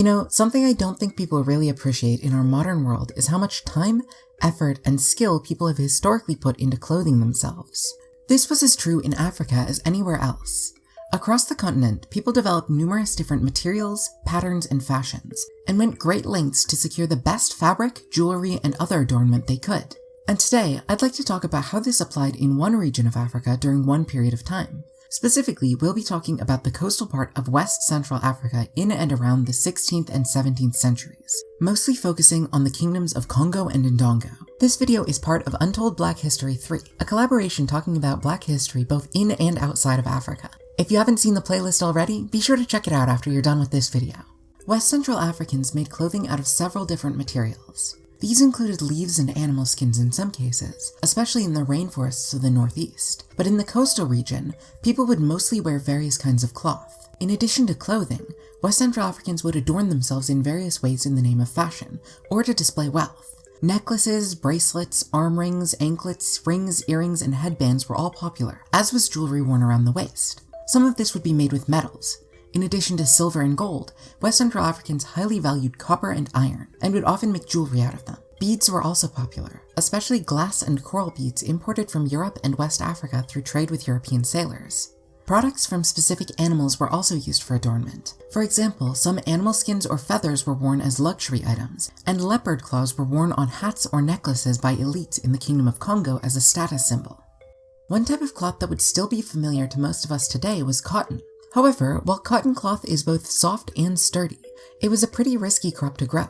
You know, something I don't think people really appreciate in our modern world is how much time, effort, and skill people have historically put into clothing themselves. This was as true in Africa as anywhere else. Across the continent, people developed numerous different materials, patterns, and fashions, and went great lengths to secure the best fabric, jewelry, and other adornment they could. And today, I'd like to talk about how this applied in one region of Africa during one period of time. Specifically, we'll be talking about the coastal part of West Central Africa in and around the 16th and 17th centuries, mostly focusing on the kingdoms of Kongo and Ndongo. This video is part of Untold Black History III, a collaboration talking about Black history both in and outside of Africa. If you haven't seen the playlist already, be sure to check it out after you're done with this video. West Central Africans made clothing out of several different materials. These included leaves and animal skins in some cases, especially in the rainforests of the northeast. But in the coastal region, people would mostly wear various kinds of cloth. In addition to clothing, West Central Africans would adorn themselves in various ways in the name of fashion, or to display wealth. Necklaces, bracelets, arm rings, anklets, rings, earrings, and headbands were all popular, as was jewelry worn around the waist. Some of this would be made with metals. In addition to silver and gold, West Central Africans highly valued copper and iron, and would often make jewelry out of them. Beads were also popular, especially glass and coral beads imported from Europe and West Africa through trade with European sailors. Products from specific animals were also used for adornment. For example, some animal skins or feathers were worn as luxury items, and leopard claws were worn on hats or necklaces by elites in the Kingdom of Congo as a status symbol. One type of cloth that would still be familiar to most of us today was cotton. However, while cotton cloth is both soft and sturdy, it was a pretty risky crop to grow.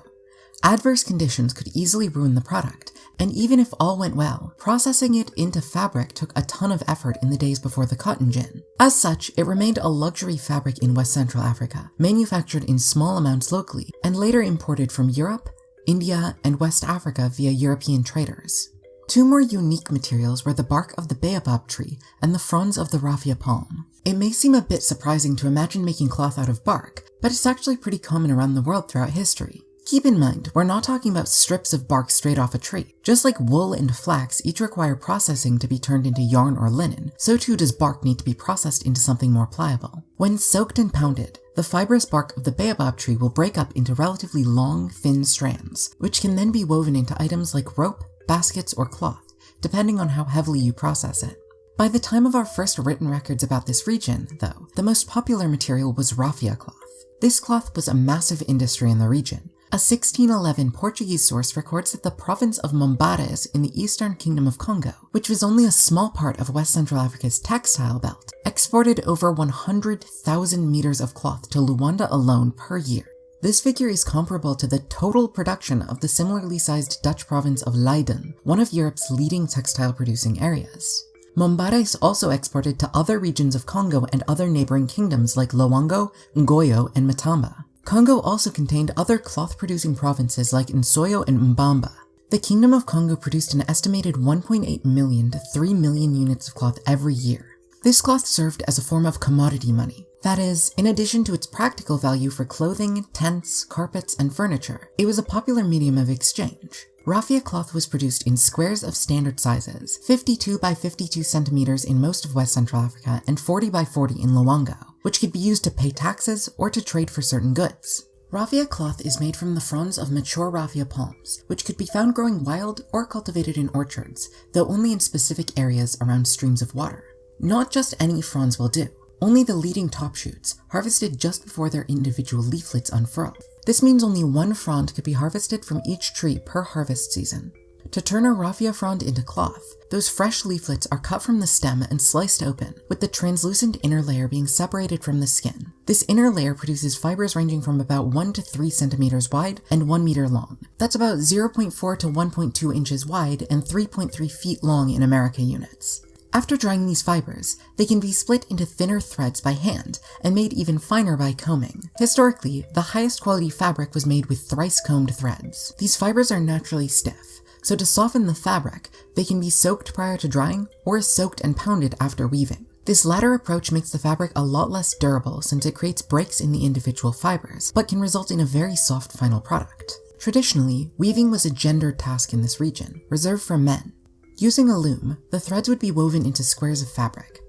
Adverse conditions could easily ruin the product, and even if all went well, processing it into fabric took a ton of effort in the days before the cotton gin. As such, it remained a luxury fabric in West Central Africa, manufactured in small amounts locally, and later imported from Europe, India, and West Africa via European traders. Two more unique materials were the bark of the baobab tree and the fronds of the raffia palm. It may seem a bit surprising to imagine making cloth out of bark, but it's actually pretty common around the world throughout history. Keep in mind, we're not talking about strips of bark straight off a tree. Just like wool and flax each require processing to be turned into yarn or linen, so too does bark need to be processed into something more pliable. When soaked and pounded, the fibrous bark of the baobab tree will break up into relatively long, thin strands, which can then be woven into items like rope, baskets, or cloth, depending on how heavily you process it. By the time of our first written records about this region, though, the most popular material was raffia cloth. This cloth was a massive industry in the region. A 1611 Portuguese source records that the province of Mombares in the eastern kingdom of Congo, which was only a small part of West Central Africa's textile belt, exported over 100,000 meters of cloth to Luanda alone per year. This figure is comparable to the total production of the similarly sized Dutch province of Leiden, one of Europe's leading textile producing areas. Mombares also exported to other regions of Congo and other neighboring kingdoms like Loango, Ngoyo, and Matamba. Congo also contained other cloth-producing provinces like Nsoyo and Mbamba. The Kingdom of Congo produced an estimated 1.8 million to 3 million units of cloth every year. This cloth served as a form of commodity money. That is, in addition to its practical value for clothing, tents, carpets, and furniture, it was a popular medium of exchange. Raffia cloth was produced in squares of standard sizes, 52 by 52 centimeters in most of West Central Africa and 40 by 40 in Loango, which could be used to pay taxes or to trade for certain goods. Raffia cloth is made from the fronds of mature raffia palms, which could be found growing wild or cultivated in orchards, though only in specific areas around streams of water. Not just any fronds will do. Only the leading top shoots, harvested just before their individual leaflets unfurl. This means only one frond could be harvested from each tree per harvest season. To turn a raffia frond into cloth, those fresh leaflets are cut from the stem and sliced open, with the translucent inner layer being separated from the skin. This inner layer produces fibers ranging from about 1 to 3 centimeters wide and 1 meter long. That's about 0.4 to 1.2 inches wide and 3.3 feet long in America units. After drying these fibers, they can be split into thinner threads by hand and made even finer by combing. Historically, the highest quality fabric was made with thrice-combed threads. These fibers are naturally stiff, so to soften the fabric, they can be soaked prior to drying or soaked and pounded after weaving. This latter approach makes the fabric a lot less durable since it creates breaks in the individual fibers, but can result in a very soft final product. Traditionally, weaving was a gendered task in this region, reserved for men. Using a loom, the threads would be woven into squares of fabric.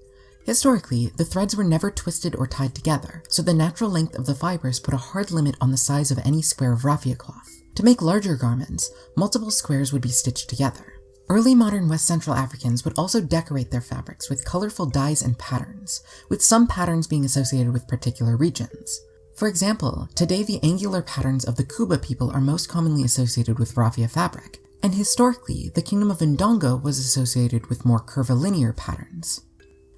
Historically, the threads were never twisted or tied together, so the natural length of the fibers put a hard limit on the size of any square of raffia cloth. To make larger garments, multiple squares would be stitched together. Early modern West Central Africans would also decorate their fabrics with colorful dyes and patterns, with some patterns being associated with particular regions. For example, today the angular patterns of the Kuba people are most commonly associated with raffia fabric, and historically, the kingdom of Ndongo was associated with more curvilinear patterns.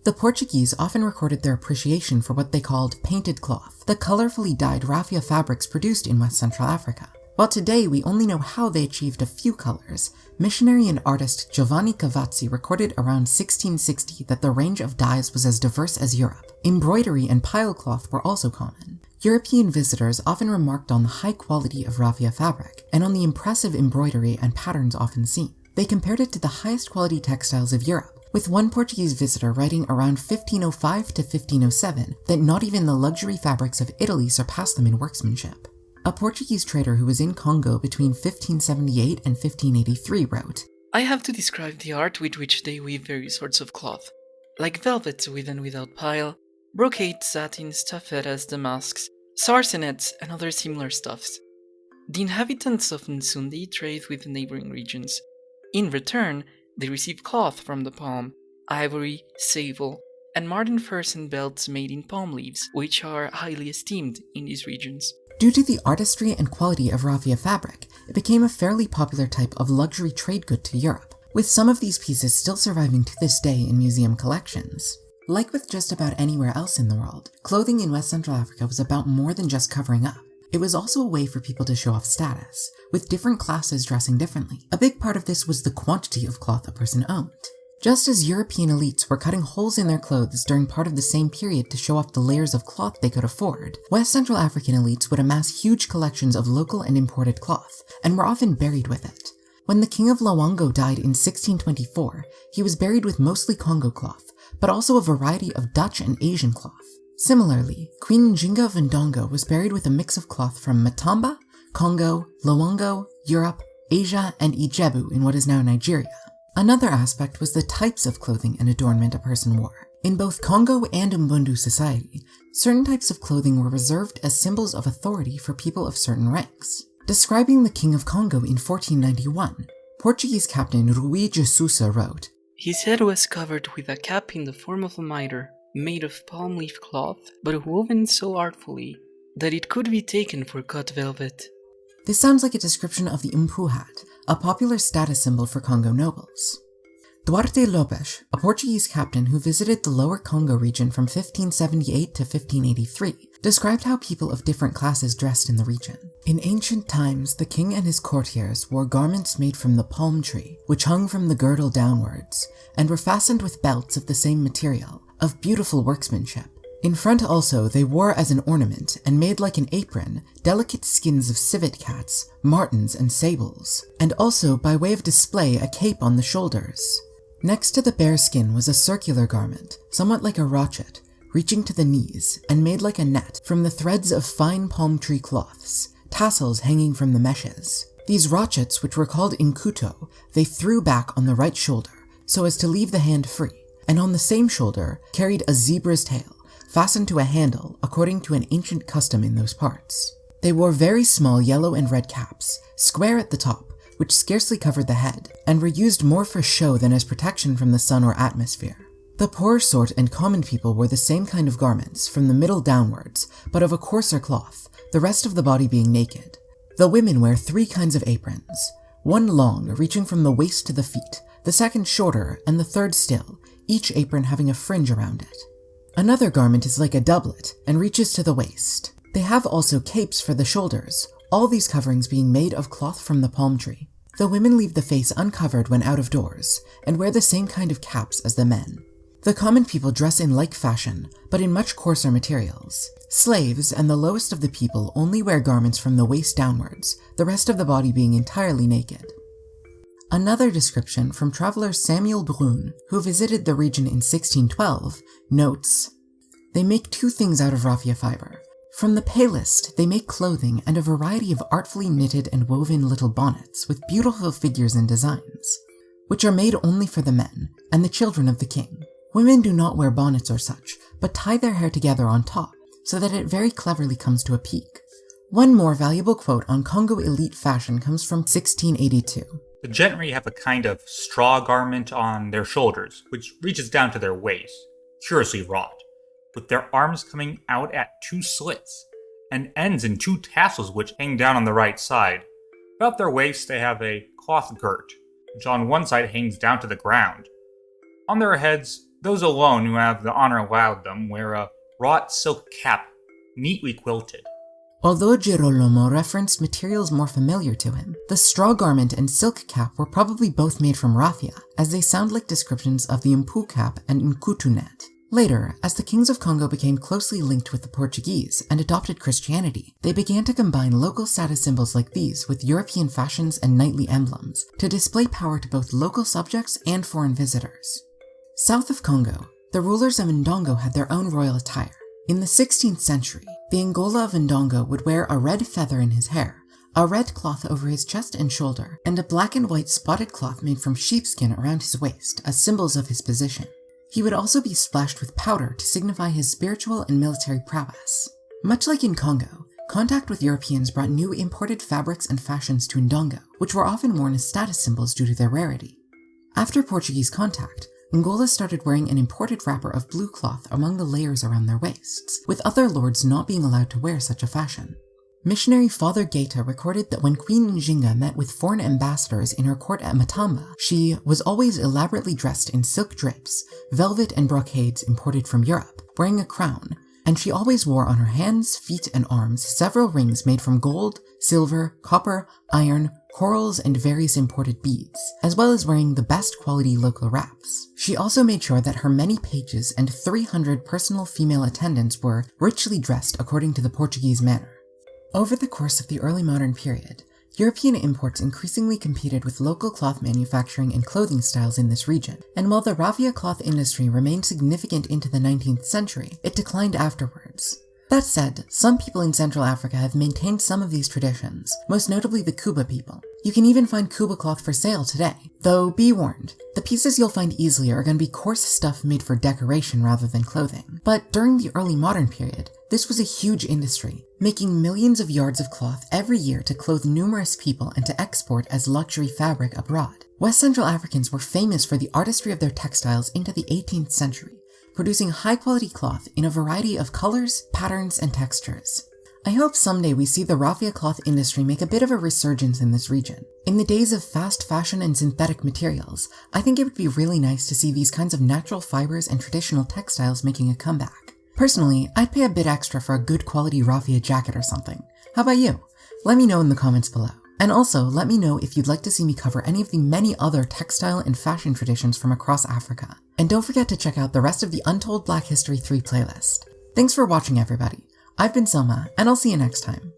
The Portuguese often recorded their appreciation for what they called painted cloth, the colorfully dyed raffia fabrics produced in West Central Africa. While today we only know how they achieved a few colors, missionary and artist Giovanni Cavazzi recorded around 1660 that the range of dyes was as diverse as Europe. Embroidery and pile cloth were also common. European visitors often remarked on the high quality of raffia fabric, and on the impressive embroidery and patterns often seen. They compared it to the highest quality textiles of Europe, with one Portuguese visitor writing around 1505 to 1507 that not even the luxury fabrics of Italy surpassed them in workmanship. A Portuguese trader who was in Kongo between 1578 and 1583 wrote, "I have to describe the art with which they weave various sorts of cloth, like velvets with and without pile, brocade, satins, taffetas, damasks, sarsenets, and other similar stuffs. The inhabitants of Nsundi trade with the neighboring regions. In return, they receive cloth from the palm, ivory, sable, and marten furs and belts made in palm leaves, which are highly esteemed in these regions." Due to the artistry and quality of raffia fabric, it became a fairly popular type of luxury trade good to Europe, with some of these pieces still surviving to this day in museum collections. Like with just about anywhere else in the world, clothing in West Central Africa was about more than just covering up. It was also a way for people to show off status, with different classes dressing differently. A big part of this was the quantity of cloth a person owned. Just as European elites were cutting holes in their clothes during part of the same period to show off the layers of cloth they could afford, West Central African elites would amass huge collections of local and imported cloth, and were often buried with it. When the king of Loango died in 1624, he was buried with mostly Congo cloth, but also a variety of Dutch and Asian cloth. Similarly, Queen Njinga of Ndongo was buried with a mix of cloth from Matamba, Congo, Loango, Europe, Asia, and Ijebu in what is now Nigeria. Another aspect was the types of clothing and adornment a person wore. In both Kongo and Mbundu society, certain types of clothing were reserved as symbols of authority for people of certain ranks. Describing the King of Congo in 1491, Portuguese captain Rui de Sousa wrote, "His head was covered with a cap in the form of a mitre, made of palm leaf cloth, but woven so artfully that it could be taken for cut velvet." This sounds like a description of the umpu hat, a popular status symbol for Congo nobles. Duarte Lopes, a Portuguese captain who visited the Lower Congo region from 1578 to 1583, described how people of different classes dressed in the region. In ancient times, the king and his courtiers wore garments made from the palm tree, which hung from the girdle downwards, and were fastened with belts of the same material, of beautiful workmanship. In front also they wore as an ornament, and made like an apron, delicate skins of civet cats, martens, and sables, and also by way of display a cape on the shoulders. Next to the bare skin was a circular garment, somewhat like a rochet, reaching to the knees, and made like a net from the threads of fine palm tree cloths, tassels hanging from the meshes. These rochets, which were called inkuto, they threw back on the right shoulder, so as to leave the hand free, and on the same shoulder carried a zebra's tail, fastened to a handle according to an ancient custom in those parts. They wore very small yellow and red caps, square at the top, which scarcely covered the head, and were used more for show than as protection from the sun or atmosphere. The poorer sort and common people wore the same kind of garments, from the middle downwards, but of a coarser cloth, the rest of the body being naked. The women wear 3 kinds of aprons, one long, reaching from the waist to the feet, the second shorter, and the third still, each apron having a fringe around it. Another garment is like a doublet, and reaches to the waist. They have also capes for the shoulders, all these coverings being made of cloth from the palm tree. The women leave the face uncovered when out of doors, and wear the same kind of caps as the men. The common people dress in like fashion, but in much coarser materials. Slaves and the lowest of the people only wear garments from the waist downwards, the rest of the body being entirely naked. Another description from traveler Samuel Brun, who visited the region in 1612, notes, "They make 2 things out of raffia fiber. From the palest, they make clothing and a variety of artfully knitted and woven little bonnets with beautiful figures and designs, which are made only for the men and the children of the king. Women do not wear bonnets or such, but tie their hair together on top, so that it very cleverly comes to a peak. One more valuable quote on Congo elite fashion comes from 1682. The gentry have a kind of straw garment on their shoulders, which reaches down to their waist, curiously wrought, with their arms coming out at 2 slits, and ends in 2 tassels which hang down on the right side. About their waist they have a cloth girt, which on one side hangs down to the ground. On their heads, those alone who have the honor allowed them wear a wrought silk cap, neatly quilted. Although Girolamo referenced materials more familiar to him, the straw garment and silk cap were probably both made from raffia, as they sound like descriptions of the mpu cap and nkutu net. Later, as the kings of Congo became closely linked with the Portuguese and adopted Christianity, they began to combine local status symbols like these with European fashions and knightly emblems to display power to both local subjects and foreign visitors. South of Congo, the rulers of Ndongo had their own royal attire. In the 16th century, the Angola of Ndongo would wear a red feather in his hair, a red cloth over his chest and shoulder, and a black and white spotted cloth made from sheepskin around his waist as symbols of his position. He would also be splashed with powder to signify his spiritual and military prowess. Much like in Congo, contact with Europeans brought new imported fabrics and fashions to Ndongo, which were often worn as status symbols due to their rarity. After Portuguese contact, Angola started wearing an imported wrapper of blue cloth among the layers around their waists, with other lords not being allowed to wear such a fashion. Missionary Father Gaeta recorded that when Queen Njinga met with foreign ambassadors in her court at Matamba, she was always elaborately dressed in silk drapes, velvet and brocades imported from Europe, wearing a crown, and she always wore on her hands, feet, and arms several rings made from gold, silver, copper, iron, corals, and various imported beads, as well as wearing the best quality local wraps. She also made sure that her many pages and 300 personal female attendants were richly dressed according to the Portuguese manner. Over the course of the early modern period, European imports increasingly competed with local cloth manufacturing and clothing styles in this region, and while the raffia cloth industry remained significant into the 19th century, it declined afterwards. That said, some people in Central Africa have maintained some of these traditions, most notably the Kuba people. You can even find Kuba cloth for sale today, though be warned, the pieces you'll find easily are going to be coarse stuff made for decoration rather than clothing. But during the early modern period, this was a huge industry, making millions of yards of cloth every year to clothe numerous people and to export as luxury fabric abroad. West Central Africans were famous for the artistry of their textiles into the 18th century, producing high-quality cloth in a variety of colors, patterns, and textures. I hope someday we see the raffia cloth industry make a bit of a resurgence in this region. In the days of fast fashion and synthetic materials, I think it would be really nice to see these kinds of natural fibers and traditional textiles making a comeback. Personally, I'd pay a bit extra for a good quality raffia jacket or something. How about you? Let me know in the comments below. And also, let me know if you'd like to see me cover any of the many other textile and fashion traditions from across Africa. And don't forget to check out the rest of the Untold Black History 3 playlist. Thanks for watching, everybody. I've been Selma, and I'll see you next time.